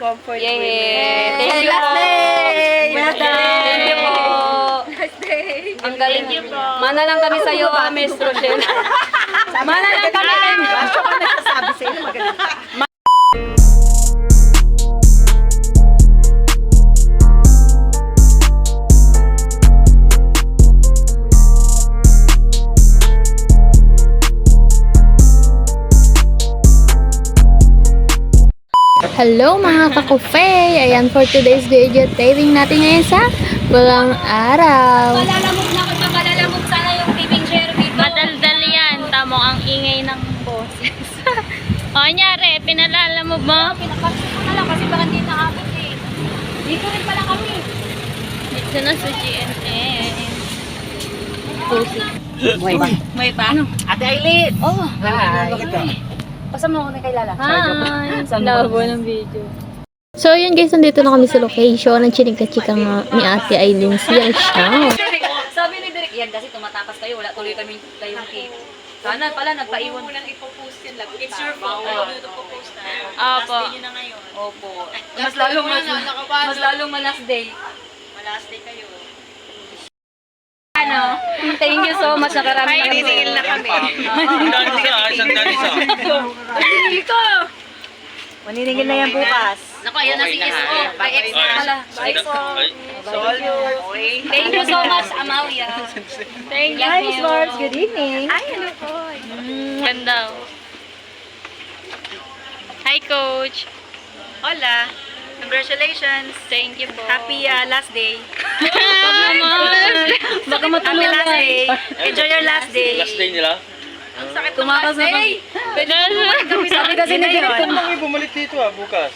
comfort Yay! women. Thank you Last po. day! Last day! Thank you po. Last day! Ang galing. Mana lang kami sa iyo, Miss Rochelle. Mana lang kami. Basta ko nagsasabi sa iyo, maganda. Hello mga kakufe! Ayan for today's video taping natin ngayon sa Walang Araw. Malalamog na ako. Malalamog sana yung living chair dito. Madaldal yan. Tamo ang ingay ng boses. O, nyari, pinalalamog mo? Pinapasok ko na lang kasi baka hindi nakabot eh. Dito rin pala kami. Dito na sa GNN. May pa? Ano? Ate Aileen! Oh, Hi! pasama mo na kay Lala. Hi! Labo ng video. So yun guys, nandito na kami sa location. Nagchinig ka chika nga ni Ate Aileen siya. Sabi ni Derek, yan kasi tumatakas kayo, wala tuloy kami kayong cake. Sana pala nagpaiwan. Huwag mo nang ipopost yan lang. It's your fault. Huwag mo ito popost na. Opo. Last day nyo na ngayon. Opo. Mas lalong last day. Last day kayo. Ano? Thank you so much. Nakarami na Titigil na kami. Dito! Maniningil na yan bukas. Naku, ayan na si SO. By XO pala. By XO. Thank you so much, Amalia. Thank you. Hi, Miss Marbs. Good evening. Ay, ano po? Ganda. Hi, Coach. Hola. Congratulations. Thank you po. Happy last day. Baka Happy matulungan. last day. Enjoy your last day. Last day nila? Ang sakit ng Tumakas last na day. Sabi kasi ni Derek, Kung kami bumalik dito bukas.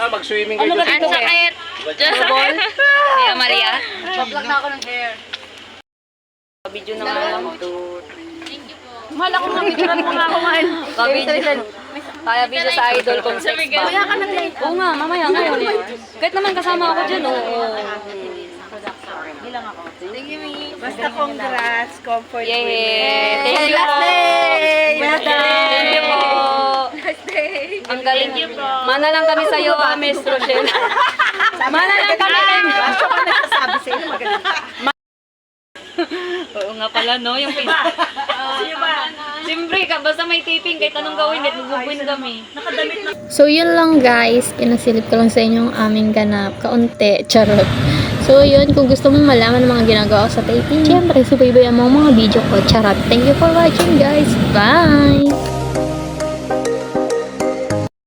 Mag-swimming kayo. ang sakit. Double. Kaya Maria. Bablak na ako ng hair. Video na nga lang. Mahal ako nga, video na mga ako man. Kaya video sa idol kong sex ba? Mamaya ka na play. Oo nga, mamaya ngayon. Kahit naman kasama ako dyan, oo. Basta congrats, comfort Yay! women. Thank you Last po. day! Last day! Thank you po. Last day! Ang galing. Mana lang kami sa iyo, Miss Rochelle. Mana lang kami. Basta ko nagsasabi sa iyo, maganda. Oo nga pala, no? Yung Siyempre, basta may taping, kahit anong gawin, kahit magbubuin kami. So yun lang guys, pinasilip ko lang sa inyo ang aming ganap. Kaunti, charot. So yun, kung gusto mong malaman ng mga ginagawa ko sa taping, syempre subaybayan mo ang mga video ko. Charot. Thank you for watching guys. Bye!